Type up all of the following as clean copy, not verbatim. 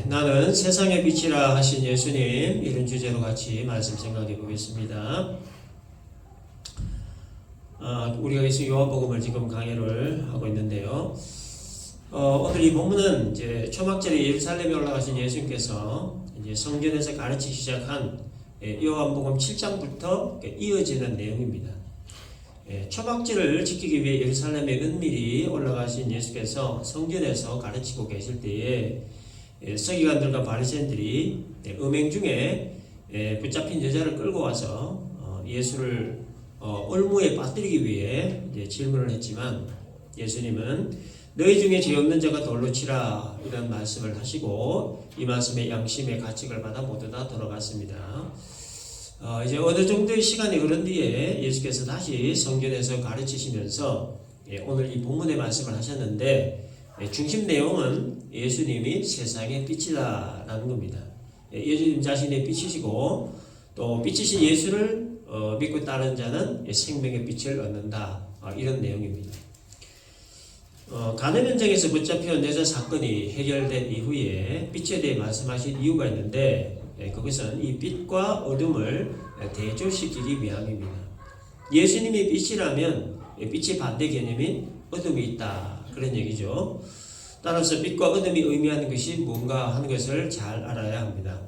나는 세상의 빛이라 하신 예수님, 이런 주제로 같이 말씀 생각해 보겠습니다. 우리가 계속 요한복음을 지금 강의를 하고 있는데요. 오늘 이 본문은 이제 초막절에 예루살렘에 올라가신 예수님께서 이제 성전에서 가르치기 시작한 요한복음 7장부터 이어지는 내용입니다. 초막절을 지키기 위해 예루살렘에 은밀히 올라가신 예수께서 성전에서 가르치고 계실 때에 서기관들과 바리새인들이 음행 중에 붙잡힌 여자를 끌고 와서 예수를 올무에 빠뜨리기 위해 질문을 했지만, 예수님은 너희 중에 죄 없는 자가 돌로 치라, 이런 말씀을 하시고 이 말씀에 양심의 가책을 받아 모두 다 돌아갔습니다. 이제 어느 정도의 시간이 흐른 뒤에 예수께서 다시 성전에서 가르치시면서 오늘 이 본문의 말씀을 하셨는데, 중심 내용은 예수님이 세상의 빛이다라는 겁니다. 예수님 자신의 빛이시고 또 빛이신 예수를 믿고 따르는 자는 생명의 빛을 얻는다, 이런 내용입니다. 가늠 현장에서 붙잡혀온 여자 사건이 해결된 이후에 빛에 대해 말씀하신 이유가 있는데, 그것은 이 빛과 어둠을 대조시키기 위함입니다. 예수님이 빛이라면 빛의 반대 개념인 어둠이 있다, 그런 얘기죠. 따라서 빛과 어둠이 의미하는 것이 뭔가 하는 것을 잘 알아야 합니다.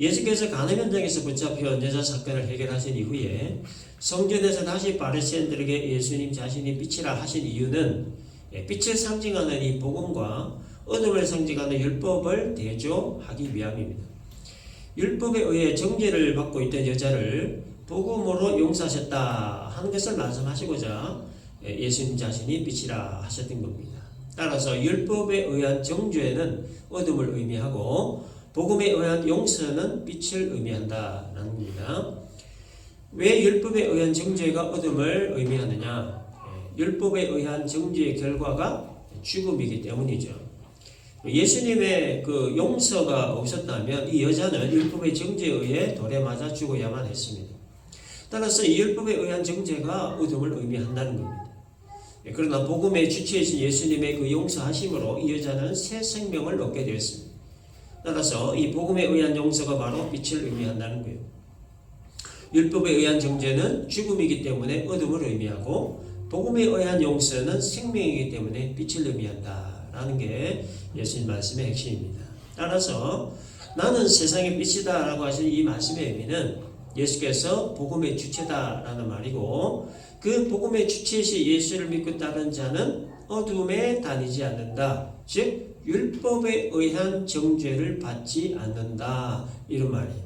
예수께서 가늠 현장에서 붙잡혀온 여자 사건을 해결하신 이후에 성전에서 다시 바리새인들에게 예수님 자신이 빛이라 하신 이유는 빛을 상징하는 이 복음과 어둠을 상징하는 율법을 대조하기 위함입니다. 율법에 의해 정죄를 받고 있던 여자를 복음으로 용서하셨다 하는 것을 말씀하시고자 예수님 자신이 빛이라 하셨던 겁니다. 따라서 율법에 의한 정죄는 어둠을 의미하고 복음에 의한 용서는 빛을 의미한다는 겁니다. 왜 율법에 의한 정죄가 어둠을 의미하느냐? 율법에 의한 정죄의 결과가 죽음이기 때문이죠. 예수님의 그 용서가 없었다면 이 여자는 율법의 정죄에 의해 돌에 맞아 죽어야만 했습니다. 따라서 이 율법에 의한 정죄가 어둠을 의미한다는 겁니다. 그러나 복음의 주체이신 예수님의 그 용서하심으로 이 여자는 새 생명을 얻게 되었습니다. 따라서 이 복음에 의한 용서가 바로 빛을 의미한다는 거예요. 율법에 의한 정죄는 죽음이기 때문에 어둠을 의미하고, 복음에 의한 용서는 생명이기 때문에 빛을 의미한다라는 게 예수님 말씀의 핵심입니다. 따라서 나는 세상의 빛이다 라고 하신 이 말씀의 의미는 예수께서 복음의 주체다라는 말이고, 그 복음의 주체이신 예수를 믿고 따르는 자는 어둠에 다니지 않는다, 즉 율법에 의한 정죄를 받지 않는다, 이런 말이에요.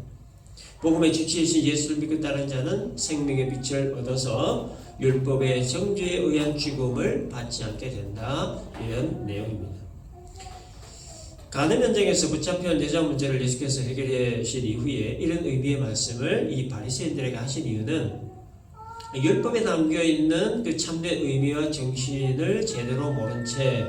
복음의 주체이신 예수를 믿고 따르는 자는 생명의 빛을 얻어서 율법의 정죄에 의한 죽음을 받지 않게 된다, 이런 내용입니다. 가늠 현장에서 붙잡혀온 여자 문제를 예수께서 해결해 주신 이후에 이런 의미의 말씀을 이 바리새인들에게 하신 이유는 율법에 담겨있는 그 참된 의미와 정신을 제대로 모른 채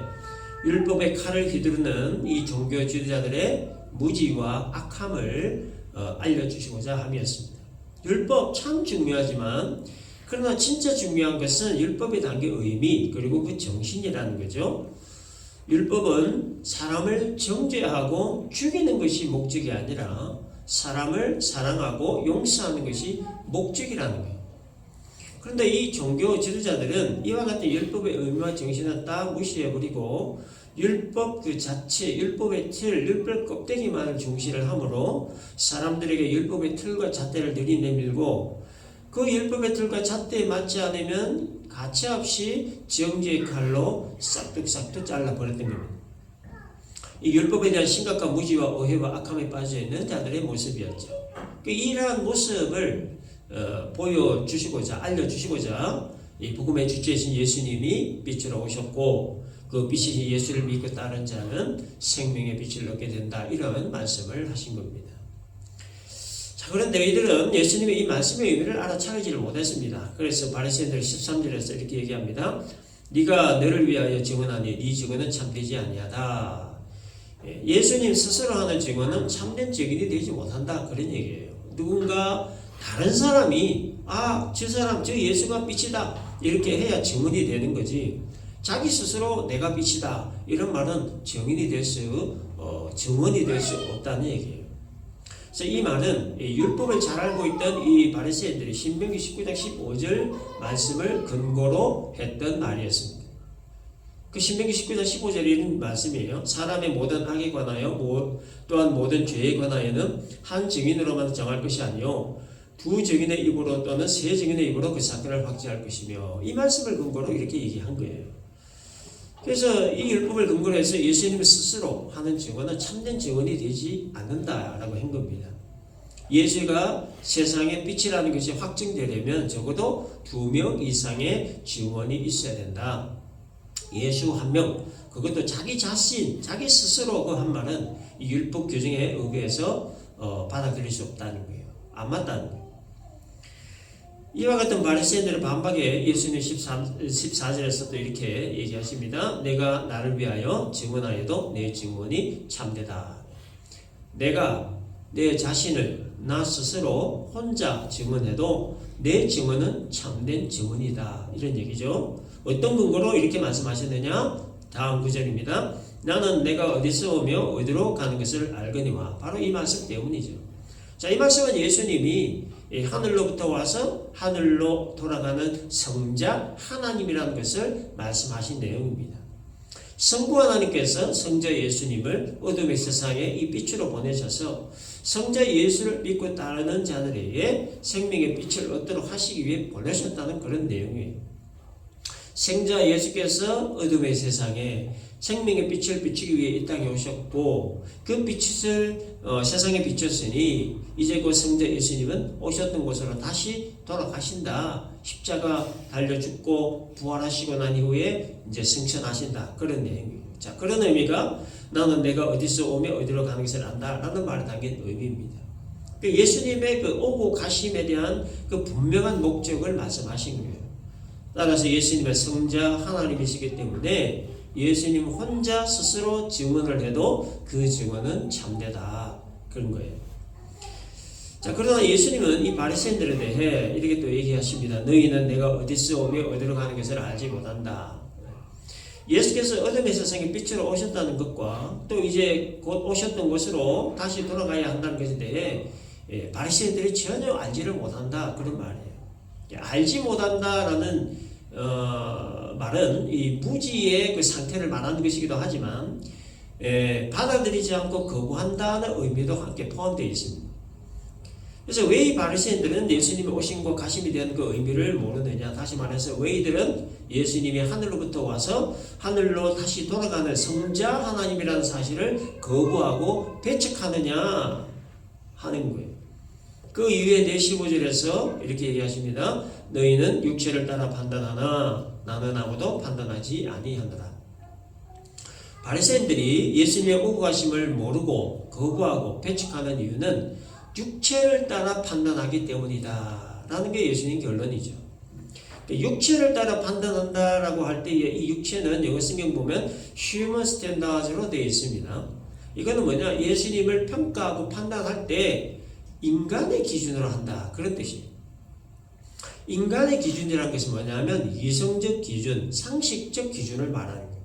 율법의 칼을 휘두르는 이 종교 지도자들의 무지와 악함을 알려주시고자 함이었습니다. 율법 참 중요하지만, 그러나 진짜 중요한 것은 율법에 담긴 의미 그리고 그 정신이라는 거죠. 율법은 사람을 정죄하고 죽이는 것이 목적이 아니라 사람을 사랑하고 용서하는 것이 목적이라는 거예요. 그런데 이 종교 지도자들은 이와 같은 율법의 의미와 정신을 딱 무시해버리고 율법 그 자체, 율법의 틀, 율법 껍데기만을 중시를 하므로 사람들에게 율법의 틀과 잣대를 들이내밀고, 그 율법의 틀과 잣대에 맞지 않으면 가차없이 정죄의 칼로 싹둑싹둑 잘라버렸던 겁니다. 이 율법에 대한 심각한 무지와 오해와 악함에 빠져있는 자들의 모습이었죠. 이러한 모습을 보여주시고자, 알려주시고자 이 복음의 주체이신 예수님이 빛으로 오셨고, 그 빛이신 예수를 믿고 따른 자는 생명의 빛을 얻게 된다, 이런 말씀을 하신 겁니다. 자, 그런데 이들은 예수님의 이 말씀의 의미를 알아차리지를 못했습니다. 그래서 바리새인들 13절에서 이렇게 얘기합니다. 네가 너를 위하여 증언하니 네 증언은 참되지 아니하다. 예수님 스스로 하는 증언은 참된 증인이 되지 못한다, 그런 얘기예요. 누군가 다른 사람이 저 사람 저 예수가 빛이다 이렇게 해야 증언이 되는 거지, 자기 스스로 내가 빛이다 이런 말은 증언이 될 수 없다는 얘기예요. 그래서 이 말은 율법을 잘 알고 있던 이 바리새인들이 신명기 19장 15절 말씀을 근거로 했던 말이었습니다. 그 신명기 19장 15절에 이런 말씀이에요. 사람의 모든 악에 관하여 또한 모든 죄에 관하여는 한 증인으로만 정할 것이 아니요 두 증인의 입으로 또는 세 증인의 입으로 그 사건을 확정할 것이며, 이 말씀을 근거로 이렇게 얘기한 거예요. 그래서 이 율법을 근거로 해서 예수님 스스로 하는 증언은 참된 증언이 되지 않는다라고 한 겁니다. 예수가 세상의 빛이라는 것이 확증되려면 적어도 2명 이상의 증언이 있어야 된다. 예수 한 명, 그것도 자기 자신, 자기 스스로 그 한 말은 이 율법 규정에 의거해서 받아들일 수 없다는 거예요. 안 맞다는 거예요. 이와 같은 바리새인들의 반박에 예수님 14절에서도 이렇게 얘기하십니다. 내가 나를 위하여 증언하여도 내 증언이 참되다. 내가 내 자신을 나 스스로 혼자 증언해도 내 증언은 참된 증언이다. 이런 얘기죠. 어떤 근거로 이렇게 말씀하셨느냐? 다음 구절입니다. 나는 내가 어디서 오며 어디로 가는 것을 알거니와. 바로 이 말씀 때문이죠. 자, 이 말씀은 예수님이 하늘로부터 와서 하늘로 돌아가는 성자 하나님이라는 것을 말씀하신 내용입니다. 성부 하나님께서 성자 예수님을 어둠의 세상에 이 빛으로 보내셔서 성자 예수를 믿고 따르는 자들에게 생명의 빛을 얻도록 하시기 위해 보내셨다는 그런 내용이에요. 성자 예수께서 어둠의 세상에 생명의 빛을 비추기 위해 이 땅에 오셨고, 그 빛을 세상에 비췄으니 이제 그 성자 예수님은 오셨던 곳으로 다시 돌아가신다. 십자가 달려 죽고 부활하시고 난 이후에 이제 승천하신다. 그런 내용이에요. 자, 그런 의미가 나는 내가 어디서 오며 어디로 가는 것을 안다 라는 말에 담긴 의미입니다. 그 예수님의 그 오고 가심에 대한 그 분명한 목적을 말씀하신 거예요. 따라서 예수님은 성자 하나님이시기 때문에 예수님 혼자 스스로 증언을 해도 그 증언은 참되다. 그런 거예요. 자, 그러나 예수님은 이 바리새인들에 대해 이렇게 또 얘기하십니다. 너희는 내가 어디서 오며 어디로 가는 것을 알지 못한다. 예수께서 어둠의 세상에 빛으로 오셨다는 것과 또 이제 곧 오셨던 곳으로 다시 돌아가야 한다는 것에 대해 바리새인들이 전혀 알지를 못한다. 그런 말이에요. 알지 못한다라는 말은 이 무지의 그 상태를 말하는 것이기도 하지만 받아들이지 않고 거부한다는 의미도 함께 포함되어 있습니다. 그래서 왜 이 바리새인들은 예수님이 오신과 가심에 대한 그 의미를 모르느냐? 다시 말해서 왜 이들은 예수님이 하늘로부터 와서 하늘로 다시 돌아가는 성자 하나님이라는 사실을 거부하고 배척하느냐 하는 거예요. 그 이후에 내 15절에서 이렇게 얘기하십니다. 너희는 육체를 따라 판단하나 나는 아무도 판단하지 아니하노라. 바리새인들이 예수님의 오고 가심을 모르고 거부하고 배척하는 이유는 육체를 따라 판단하기 때문이다 라는 게 예수님 결론이죠. 육체를 따라 판단한다라고 할 때 이 육체는 영어 성경 보면 human standards로 되어 있습니다. 이거는 뭐냐? 예수님을 평가하고 판단할 때 인간의 기준으로 한다. 그런 뜻이에요. 인간의 기준이라는 것은 뭐냐면 이성적 기준, 상식적 기준을 말하는 거예요.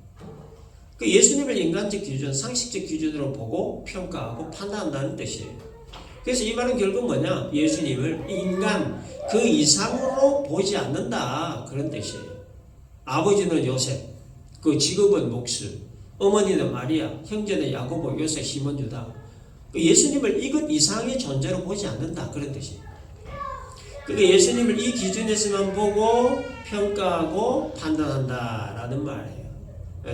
그 예수님을 인간적 기준, 상식적 기준으로 보고 평가하고 판단한다는 뜻이에요. 그래서 이 말은 결국 뭐냐? 예수님을 인간 그 이상으로 보지 않는다. 그런 뜻이에요. 아버지는 요셉, 그 직업은 목수, 어머니는 마리아, 형제는 야고보, 요셉, 시몬, 유다. 예수님을 이것 이상의 존재로 보지 않는다. 그런 뜻이에요. 그러니까 예수님을 이 기준에서만 보고 평가하고 판단한다라는 말이에요.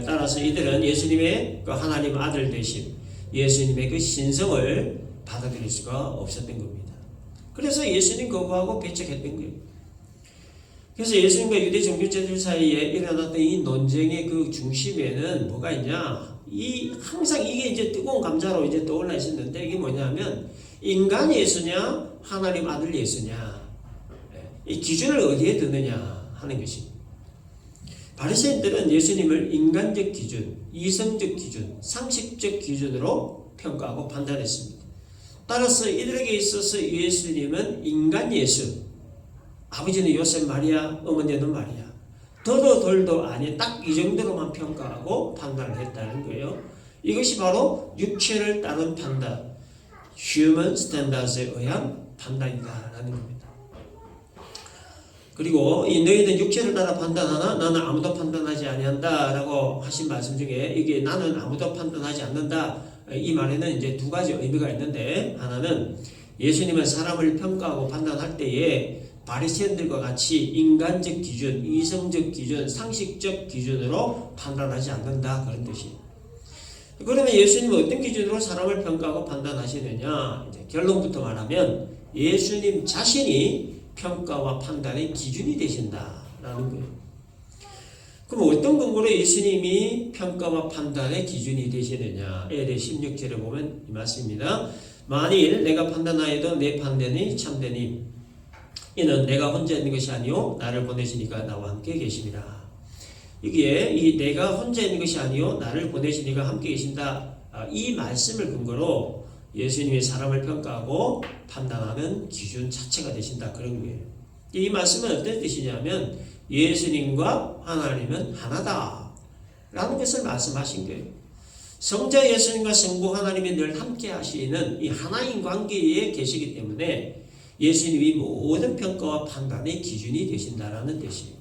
따라서 이들은 예수님의 그 하나님 아들 되심, 예수님의 그 신성을 받아들일 수가 없었던 겁니다. 그래서 예수님 거부하고 배척했던 거예요. 그래서 예수님과 유대 정교제들 사이에 일어났던 이 논쟁의 그 중심에는 뭐가 있냐? 항상 이게 이제 뜨거운 감자로 이제 떠올라 있었는데, 이게 뭐냐면 인간 예수냐 하나님 아들 예수냐, 이 기준을 어디에 두느냐 하는 것입니다. 바리새인들은 예수님을 인간적 기준, 이성적 기준, 상식적 기준으로 평가하고 판단했습니다. 따라서 이들에게 있어서 예수님은 인간 예수, 아버지는 요셉 마리아, 어머니는 마리아, 더도 덜도 아니 딱 이 정도로만 평가하고 판단을 했다는 거예요. 이것이 바로 육체를 따른 판단, human standards에 의한 판단이다라는 겁니다. 그리고 이 너희는 육체를 따라 판단하나 나는 아무도 판단하지 아니한다라고 하신 말씀 중에 이게 나는 아무도 판단하지 않는다, 이 말에는 이제 두 가지 의미가 있는데, 하나는 예수님은 사람을 평가하고 판단할 때에 바리새인들과 같이 인간적 기준, 이성적 기준, 상식적 기준으로 판단하지 않는다, 그런 뜻이에요. 그러면 예수님은 어떤 기준으로 사람을 평가하고 판단하시느냐? 이제 결론부터 말하면 예수님 자신이 평가와 판단의 기준이 되신다라는 거예요. 그럼 어떤 근거로 예수님이 평가와 판단의 기준이 되시느냐에 대해 16절에 보면 이 말씀입니다. 만일 내가 판단하여도 내 판단이 참되니 이는 내가 혼자 있는 것이 아니요 나를 보내시니가 나와 함께 계심이라. 이게 이 내가 혼자 있는 것이 아니요 나를 보내시니가 함께 계신다, 이 말씀을 근거로 예수님이 사람을 평가하고 판단하는 기준 자체가 되신다, 그런 거예요. 이 말씀은 어떤 뜻이냐면 예수님과 하나님은 하나다 라는 것을 말씀하신 거예요. 성자 예수님과 성부 하나님이 늘 함께 하시는 이 하나인 관계에 계시기 때문에 예수님이 모든 평가와 판단의 기준이 되신다라는 뜻이에요.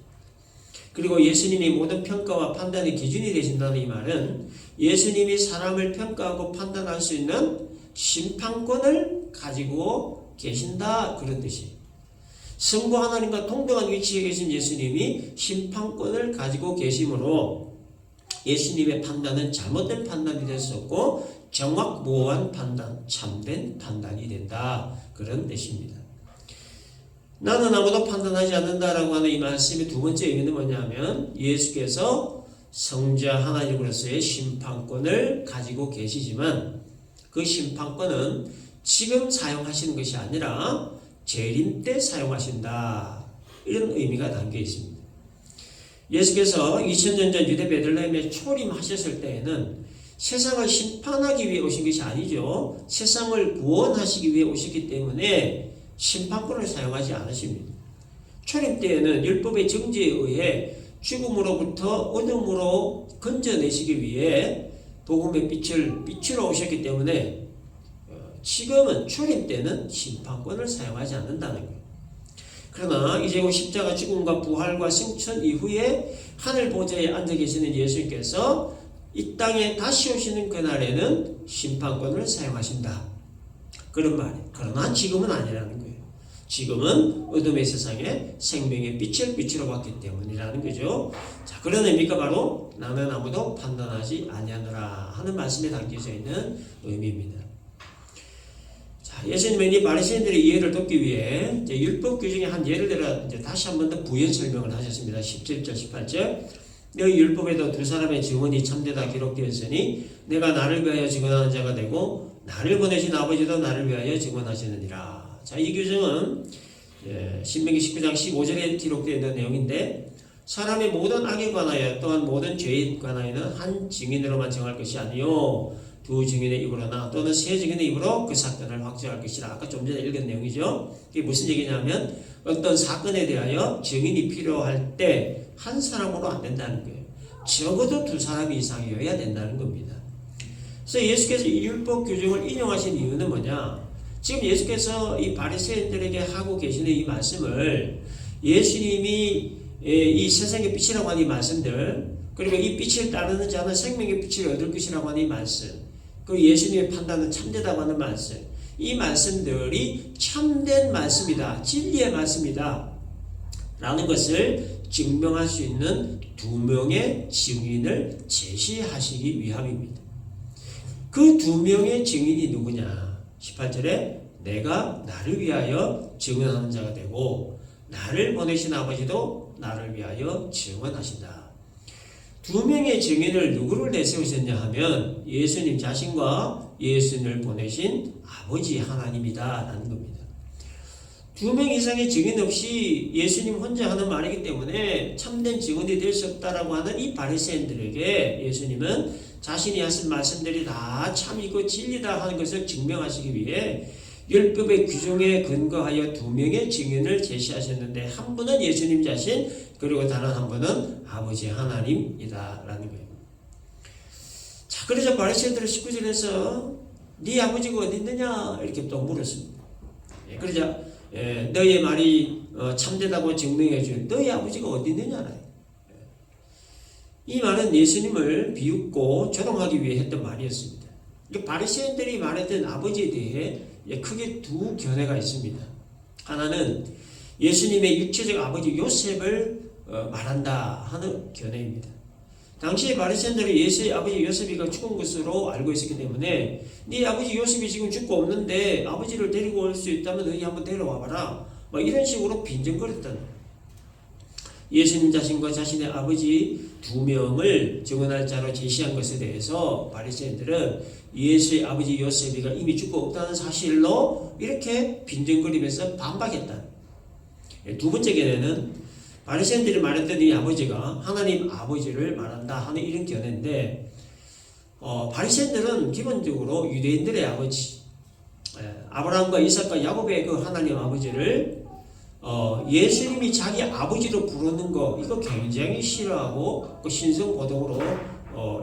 그리고 예수님이 모든 평가와 판단의 기준이 되신다는 이 말은 예수님이 사람을 평가하고 판단할 수 있는 심판권을 가지고 계신다, 그런 뜻이에요. 성부 하나님과 동등한 위치에 계신 예수님이 심판권을 가지고 계시므로 예수님의 판단은 잘못된 판단이 될 수 없고 정확무오한 판단, 참된 판단이 된다, 그런 뜻입니다. 나는 아무도 판단하지 않는다라고 하는 이 말씀의 두 번째 의미는 뭐냐면 예수께서 성자 하나님으로서의 심판권을 가지고 계시지만 그 심판권은 지금 사용하시는 것이 아니라 재림 때 사용하신다, 이런 의미가 담겨 있습니다. 예수께서 2000년 전 유대 베들레헴에 초림하셨을 때에는 세상을 심판하기 위해 오신 것이 아니죠. 세상을 구원하시기 위해 오셨기 때문에 심판권을 사용하지 않으십니다. 초림 때에는 율법의 정죄에 의해 죽음으로부터 어둠으로 건져내시기 위해 복음의 빛을 비추러 오셨기 때문에 지금은 초림 때는 심판권을 사용하지 않는다는 거예요. 그러나 이제 곧 십자가 죽음과 부활과 승천 이후에 하늘 보좌에 앉아 계시는 예수님께서 이 땅에 다시 오시는 그날에는 심판권을 사용하신다, 그런 말이에요. 그러나 지금은 아니라는 거예요. 지금은 어둠의 세상에 생명의 빛을 비추러 왔기 때문이라는 거죠. 자, 그런 의미가 바로 나는 아무도 판단하지 아니하노라 하는 말씀에 담겨져 있는 의미입니다. 자, 예수님은 이 바리새인들의 이해를 돕기 위해 이제 율법 규정의 한 예를 들어 이제 다시 한 번 더 부연 설명을 하셨습니다. 17절, 18절. 너희 율법에도 두 사람의 증언이 참되다 기록되었으니 내가 나를 위하여 증언하는 자가 되고 나를 보내신 아버지도 나를 위하여 증언하시느니라. 자, 이 규정은 신명기 19장 15절에 기록되어 있는 내용인데 사람의 모든 악에 관하여 또한 모든 죄에 관하여는 한 증인으로만 정할 것이 아니요 두 증인의 입으로나 또는 세 증인의 입으로 그 사건을 확정할 것이라. 아까 좀 전에 읽은 내용이죠. 이게 무슨 얘기냐면 어떤 사건에 대하여 증인이 필요할 때 한 사람으로 안 된다는 거예요. 적어도 두 사람 이상이어야 된다는 겁니다. 그래서 예수께서 이 율법 규정을 인용하신 이유는 뭐냐? 지금 예수께서 이 바리새인들에게 하고 계시는 이 말씀을 예수님이 이 세상의 빛이라고 하는 이 말씀들, 그리고 이 빛을 따르는 자는 생명의 빛을 얻을 것이라고 하는 이 말씀, 그리고 예수님의 판단은 참되다고 하는 말씀, 이 말씀들이 참된 말씀이다, 진리의 말씀이다 라는 것을 증명할 수 있는 두 명의 증인을 제시하시기 위함입니다. 그 두 명의 증인이 누구냐? 18절에 내가 나를 위하여 증언하는 자가 되고 나를 보내신 아버지도 나를 위하여 증언하신다. 두 명의 증인을 누구를 내세우셨냐 하면 예수님 자신과 예수님을 보내신 아버지 하나님이다 라는 겁니다. 두 명 이상의 증인 없이 예수님 혼자 하는 말이기 때문에 참된 증언이 될 수 없다라고 하는 이 바리새인들에게 예수님은 자신이 하신 말씀들이 다 참이고 진리다 하는 것을 증명하시기 위해 율법의 규정에 근거하여 두 명의 증인을 제시하셨는데 한 분은 예수님 자신, 그리고 다른 한 분은 아버지 하나님이다라는 거예요. 자, 그래서 바리새인들은 19절에서 네 아버지가 어디 있느냐 이렇게 또 물었습니다. 그러자 너의 말이 참되다고 증명해 줄 너희 아버지가 어디 있느냐. 이 말은 예수님을 비웃고 조롱하기 위해 했던 말이었습니다. 바리새인들이 말했던 아버지에 대해 크게 두 견해가 있습니다. 하나는 예수님의 육체적 아버지 요셉을 말한다 하는 견해입니다. 당시에 바리새인들은 예수의 아버지 요셉이가 죽은 것으로 알고 있었기 때문에 네 아버지 요셉이 지금 죽고 없는데 아버지를 데리고 올 수 있다면 너희 한번 데려와 봐라, 이런 식으로 빈정거렸던 예수님 자신과 자신의 아버지 두 명을 증언할 자로 제시한 것에 대해서 바리새인들은 예수의 아버지 요셉이가 이미 죽고 없다는 사실로 이렇게 빈정거리면서 반박했다. 두 번째 견해는 바리새인들이 말했던 이 아버지가 하나님 아버지를 말한다 하는 이런 견해인데, 바리새인들은 기본적으로 유대인들의 아버지, 아브라함과 이삭과 야곱의 그 하나님 아버지를 예수님이 자기 아버지로 부르는 거, 이거 굉장히 싫어하고 그 신성고독으로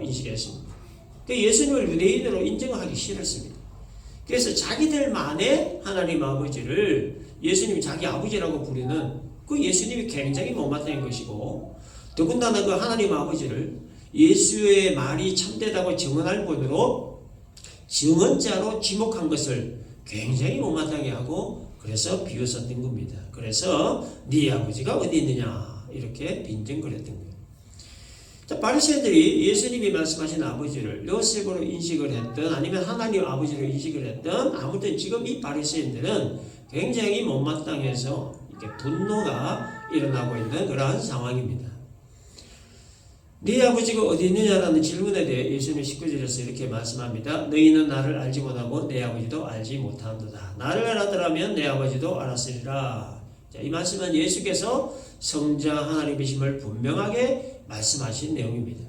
인식했습니다. 예수님을 유대인으로 인정하기 싫었습니다. 그래서 자기들만의 하나님 아버지를 예수님이 자기 아버지라고 부르는 그 예수님이 굉장히 못마땅한 것이고, 더군다나 그 하나님 아버지를 예수의 말이 참되다고 증언할 뿐으로 증언자로 지목한 것을 굉장히 못마땅해 하고, 그래서 비웃었던 겁니다. 그래서 네 아버지가 어디 있느냐 이렇게 빈정거렸던 거예요. 자, 바리새인들이 예수님이 말씀하신 아버지를 요셉으로 인식을 했든 아니면 하나님 아버지로 인식을 했든, 아무튼 지금 이 바리새인들은 굉장히 못마땅해서 이렇게 분노가 일어나고 있는 그러한 상황입니다. 네 아버지가 어디 있느냐라는 질문에 대해 예수님이 19절에서 이렇게 말씀합니다. 너희는 나를 알지 못하고 내 아버지도 알지 못하는도다. 나를 알았더라면 내 아버지도 알았으리라. 자, 이 말씀은 예수께서 성자 하나님이심을 분명하게 말씀하신 내용입니다.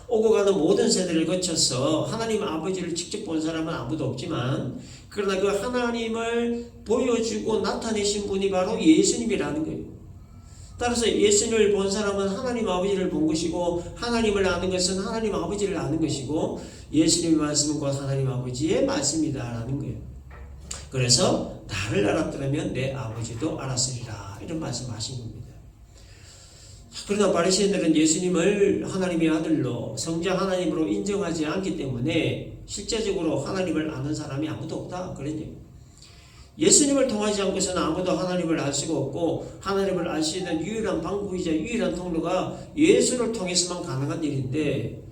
오고 가는 모든 세대를 거쳐서 하나님 아버지를 직접 본 사람은 아무도 없지만, 그러나 그 하나님을 보여주고 나타내신 분이 바로 예수님이라는 거예요. 따라서 예수님을 본 사람은 하나님 아버지를 본 것이고, 하나님을 아는 것은 하나님 아버지를 아는 것이고, 예수님의 말씀은 곧 하나님 아버지의 말씀이다라는 거예요. 그래서 나를 알았더라면 내 아버지도 알았으리라, 이런 말씀하신 겁니다. 그러나 바리새인들은 예수님을 하나님의 아들로 성자 하나님으로 인정하지 않기 때문에 실제적으로 하나님을 아는 사람이 아무도 없다, 그런 얘기예요. 예수님을 통하지 않고서는 아무도 하나님을 알 수가 없고, 하나님을 알 수 있는 유일한 방법이자 유일한 통로가 예수를 통해서만 가능한 일인데,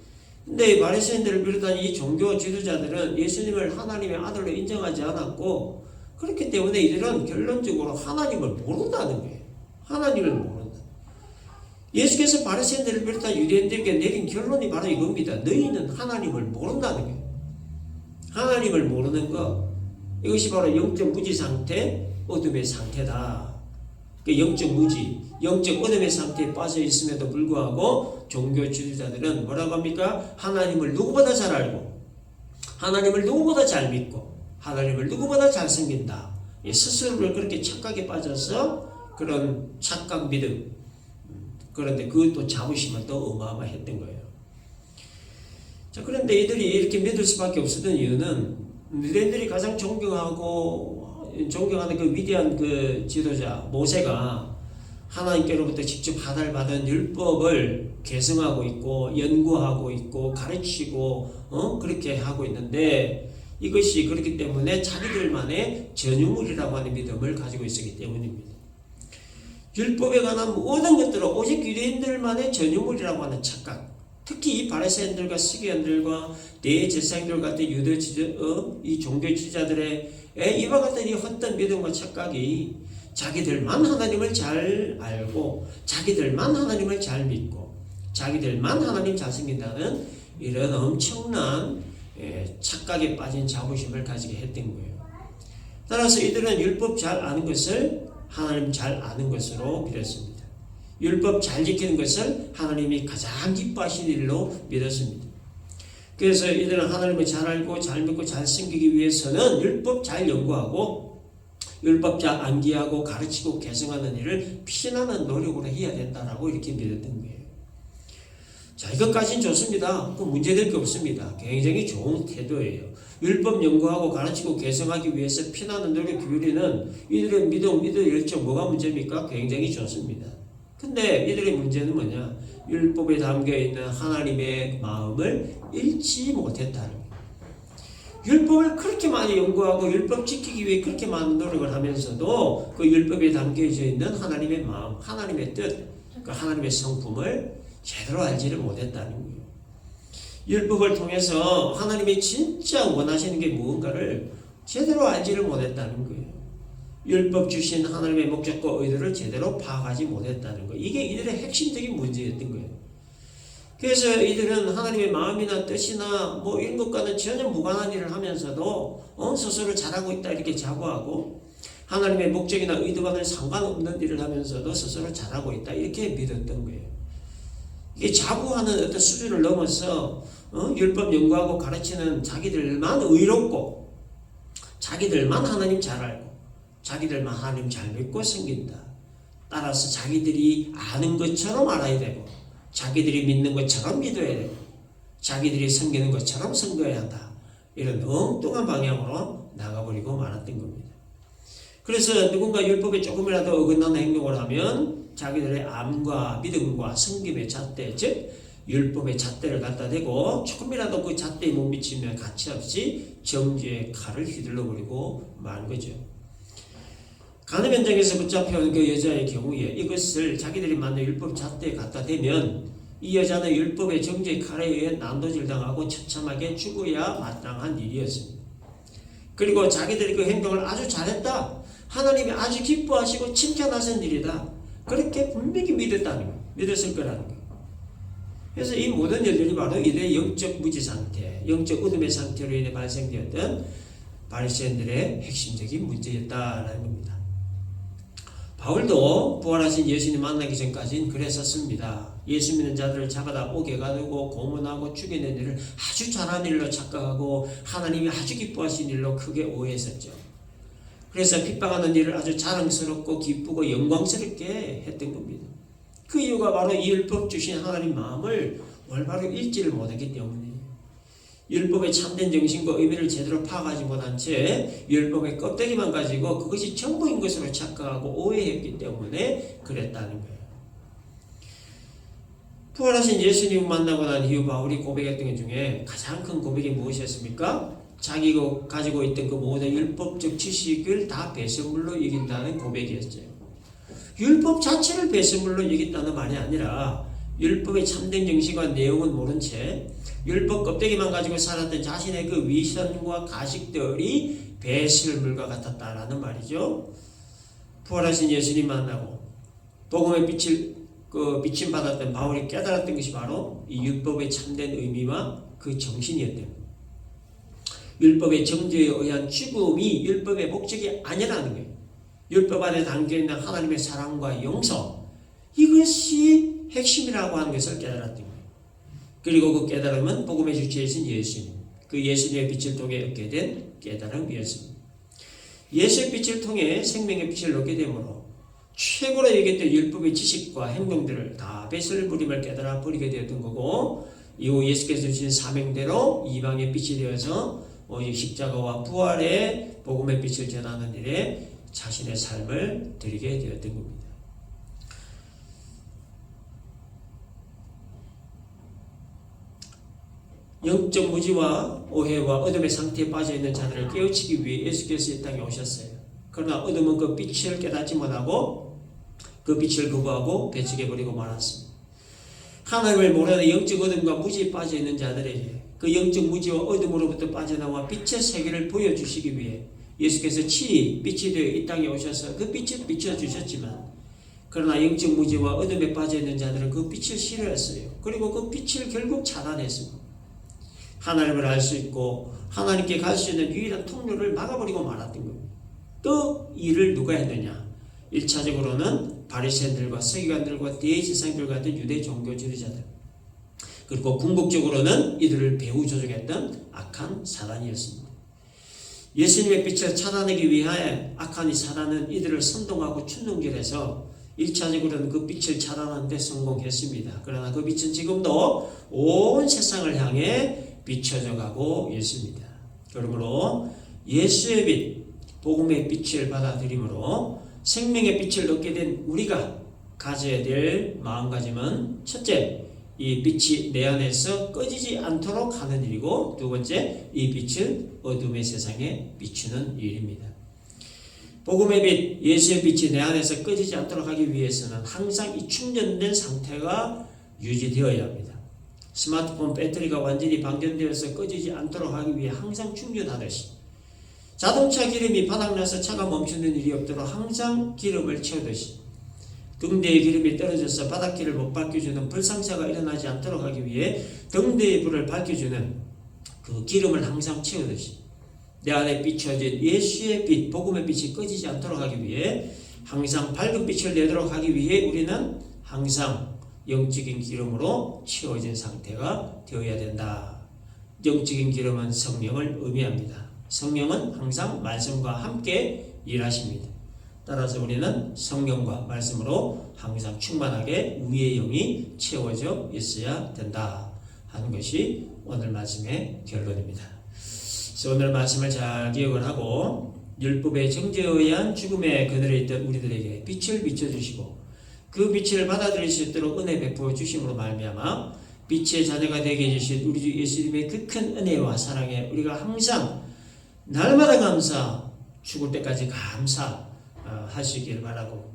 근데 바리새인들을 비롯한 이 종교 지도자들은 예수님을 하나님의 아들로 인정하지 않았고, 그렇기 때문에 이들은 결론적으로 하나님을 모른다는 거예요. 하나님을 모른다. 예수께서 바리새인들을 비롯한 유대인들에게 내린 결론이 바로 이겁니다. 너희는 하나님을 모른다는 거예요. 하나님을 모르는 것, 이것이 바로 영적 무지 상태, 어둠의 상태다. 영적 무지, 영적 어둠의 상태에 빠져 있음에도 불구하고 종교 지도자들은 뭐라고 합니까? 하나님을 누구보다 잘 알고, 하나님을 누구보다 잘 믿고, 하나님을 누구보다 잘 섬긴다. 스스로를 그렇게 착각에 빠져서 그런 착각 믿음, 그런데 그것도 자부심은 또 어마어마했던 거예요. 자, 그런데 이들이 이렇게 믿을 수밖에 없었던 이유는 유대인들이 가장 존경하는 그 위대한 그 지도자 모세가 하나님께로부터 직접 하달받은 율법을 계승하고 있고 연구하고 있고 가르치고 그렇게 하고 있는데, 이것이 그렇기 때문에 자기들만의 전유물이라고 하는 믿음을 가지고 있었기 때문입니다. 율법에 관한 모든 것들은 오직 유대인들만의 전유물이라고 하는 착각, 특히 이 바리새인들과 서기관들과 대제사장들 같은 이 종교 지도자들의 이와 같은 이 헛된 믿음과 착각이 자기들만 하나님을 잘 알고, 자기들만 하나님을 잘 믿고, 자기들만 하나님 잘 섬긴다는 이런 엄청난 착각에 빠진 자부심을 가지게 했던 거예요. 따라서 이들은 율법 잘 아는 것을 하나님 잘 아는 것으로 믿었습니다. 율법 잘 지키는 것을 하나님이 가장 기뻐하시는 일로 믿었습니다. 그래서 이들은 하나님을 잘 알고 잘 믿고 잘 섬기기 위해서는 율법 잘 연구하고 율법자 암기하고 가르치고 개성하는 일을 피나는 노력으로 해야 된다라고 이렇게 믿었던 거예요. 자, 이것까지는 좋습니다. 그 문제될 게 없습니다. 굉장히 좋은 태도예요. 율법 연구하고 가르치고 개성하기 위해서 피나는 노력 기울이는 이들의 믿음, 이들의 열정 뭐가 문제입니까? 굉장히 좋습니다. 근데 이들의 문제는 뭐냐? 율법에 담겨있는 하나님의 마음을 잃지 못했다는 거예요. 율법을 그렇게 많이 연구하고 율법 지키기 위해 그렇게 많은 노력을 하면서도 그 율법에 담겨져 있는 하나님의 마음, 하나님의 뜻, 그 하나님의 성품을 제대로 알지를 못했다는 거예요. 율법을 통해서 하나님이 진짜 원하시는 게 무언가를 제대로 알지를 못했다는 거예요. 율법 주신 하나님의 목적과 의도를 제대로 파악하지 못했다는 거예요. 이게 이들의 핵심적인 문제였던 거예요. 그래서 이들은 하나님의 마음이나 뜻이나 뭐 이런 것과는 전혀 무관한 일을 하면서도 스스로 잘하고 있다 이렇게 자부하고 하나님의 목적이나 의도와는 상관없는 일을 하면서도 스스로 잘하고 있다 이렇게 믿었던 거예요. 이게 자부하는 어떤 수준을 넘어서 율법 연구하고 가르치는 자기들만 의롭고 자기들만 하나님 잘 알고 자기들만 하나님 잘 믿고 섬긴다. 따라서 자기들이 아는 것처럼 알아야 되고 자기들이 믿는 것처럼 믿어야 되고 자기들이 섬기는 것처럼 섬겨야 한다. 이런 엉뚱한 방향으로 나가버리고 말았던 겁니다. 그래서 누군가 율법에 조금이라도 어긋나는 행동을 하면 자기들의 암과 믿음과 섬김의 잣대, 즉 율법의 잣대를 갖다 대고 조금이라도 그 잣대에 못 미치면 가치없이 정죄의 칼을 휘둘러버리고 만 거죠. 가늠 현장에서 붙잡혀온 그 여자의 경우에 이것을 자기들이 만든 율법 잣대에 갖다 대면 이 여자는 율법의 정죄의 칼에 의해 난도질당하고 처참하게 죽어야 마땅한 일이었습니다. 그리고 자기들이 그 행동을 아주 잘했다. 하나님이 아주 기뻐하시고 칭찬하신 일이다. 그렇게 분명히 믿었다는 거예요. 믿었을 거라는 거예요. 그래서 이 모든 일들이 바로 이들의 영적 무지 상태, 영적 어둠의 상태로 인해 발생되었던 바리새인들의 핵심적인 문제였다라는 겁니다. 바울도 부활하신 예수님 만나기 전까지는 그랬었습니다. 예수 믿는 자들을 잡아다 옥에 가두고 고문하고 죽이는 일을 아주 잘한 일로 착각하고 하나님이 아주 기뻐하신 일로 크게 오해했었죠. 그래서 핍박하는 일을 아주 자랑스럽고 기쁘고 영광스럽게 했던 겁니다. 그 이유가 바로 이 율법 주신 하나님 마음을 올바로 읽지를 못했기 때문이에요. 율법의 참된 정신과 의미를 제대로 파악하지 못한 채 율법의 껍데기만 가지고 그것이 전부인 것으로 착각하고 오해했기 때문에 그랬다는 거예요. 부활하신 예수님을 만나고 난 이후 바울이 고백했던 것 중에 가장 큰 고백이 무엇이었습니까? 자기가 가지고 있던 그 모든 율법적 지식을 다 배설물로 여긴다는 고백이었어요. 율법 자체를 배설물로 여긴다는 말이 아니라 율법의 참된 정신과 내용은 모른 채 율법 껍데기만 가지고 살았던 자신의 그 위선과 가식들이 배설물과 같았다라는 말이죠. 부활하신 예수님 만나고 복음의 빛을 비침 받았던 바울이 깨달았던 것이 바로 이 율법의 참된 의미와 그 정신이었던 거예요. 율법의 정죄에 의한 죽음이 율법의 목적이 아니라는 거예요. 율법 안에 담겨있는 하나님의 사랑과 용서, 이것이 핵심이라고 하는 것을 깨달았던 거예요. 그리고 그 깨달음은 복음의 주체이신 예수님, 그 예수님의 빛을 통해 얻게 된 깨달음이었습니다. 예수의 빛을 통해 생명의 빛을 얻게 되므로 최고로 여겼던 율법의 지식과 행동들을 다 배설물임을 깨달아 버리게 되었던 거고, 이후 예수께서 주신 사명대로 이방의 빛이 되어서 십자가와 부활의 복음의 빛을 전하는 일에 자신의 삶을 드리게 되었던 겁니다. 영적 무지와 오해와 어둠의 상태에 빠져있는 자들을 깨우치기 위해 예수께서 이 땅에 오셨어요. 그러나 어둠은 그 빛을 깨닫지 못하고 그 빛을 거부하고 배척해버리고 말았습니다. 하나님을 모르는 영적 어둠과 무지에 빠져있는 자들에게 그 영적 무지와 어둠으로부터 빠져나와 빛의 세계를 보여주시기 위해 예수께서 친히 빛이 되어 이 땅에 오셔서 그 빛을 비춰주셨지만, 그러나 영적 무지와 어둠에 빠져있는 자들은 그 빛을 싫어했어요. 그리고 그 빛을 결국 차단했습니다. 하나님을 알 수 있고 하나님께 갈 수 있는 유일한 통로를 막아버리고 말았던 겁니다. 또 이를 누가 했느냐? 1차적으로는 바리새인들과 서기관들과 대제사장들 같은 유대 종교 지도자들, 그리고 궁극적으로는 이들을 배후 조종했던 악한 사단이었습니다. 예수님의 빛을 차단하기 위하여 악한 이 사단은 이들을 선동하고 충동질해서 1차적으로는 그 빛을 차단하는 데 성공했습니다. 그러나 그 빛은 지금도 온 세상을 향해 비춰져 가고 있습니다. 그러므로 예수의 빛, 복음의 빛을 받아들이므로 생명의 빛을 얻게 된 우리가 가져야 될 마음가짐은 첫째, 이 빛이 내 안에서 꺼지지 않도록 하는 일이고, 두 번째, 이 빛은 어둠의 세상에 비추는 일입니다. 복음의 빛, 예수의 빛이 내 안에서 꺼지지 않도록 하기 위해서는 항상 이 충전된 상태가 유지되어야 합니다. 스마트폰 배터리가 완전히 방전되어서 꺼지지 않도록 하기 위해 항상 충전하듯이, 자동차 기름이 바닥나서 차가 멈추는 일이 없도록 항상 기름을 채우듯이, 등대에 기름이 떨어져서 바닷길을 못 밝혀주는 불상사가 일어나지 않도록 하기 위해 등대의 불을 밝혀주는 그 기름을 항상 채우듯이, 내 안에 비춰진 예수의 빛, 복음의 빛이 꺼지지 않도록 하기 위해 항상 밝은 빛을 내도록 하기 위해 우리는 항상 영적인 기름으로 채워진 상태가 되어야 된다. 영적인 기름은 성령을 의미합니다. 성령은 항상 말씀과 함께 일하십니다. 따라서 우리는 성령과 말씀으로 항상 충만하게 우리의 영이 채워져 있어야 된다 하는 것이 오늘 말씀의 결론입니다. 그래서 오늘 말씀을 잘 기억을 하고 율법의 정죄에 의한 죽음의 그늘에 있던 우리들에게 빛을 비춰주시고 그 빛을 받아들일 수 있도록 은혜 베풀어 주심으로 말미암아 빛의 자녀가 되게 해주신 우리 주 예수님의 그 큰 은혜와 사랑에 우리가 항상 날마다 감사, 죽을 때까지 감사 하시길 바라고,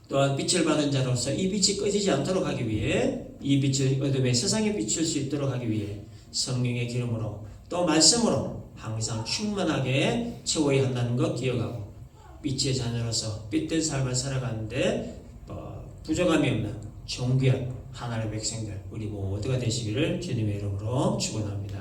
또한 빛을 받은 자로서 이 빛이 꺼지지 않도록 하기 위해 이 빛을 어둠의 세상에 비출 수 있도록 하기 위해 성령의 기름으로 또 말씀으로 항상 충만하게 채워야 한다는 것 기억하고, 빛의 자녀로서 빛된 삶을 살아가는데 부족함이 없는 존귀한 하나님의 백성들 우리 모두가 되시기를 주님의 이름으로 축원합니다.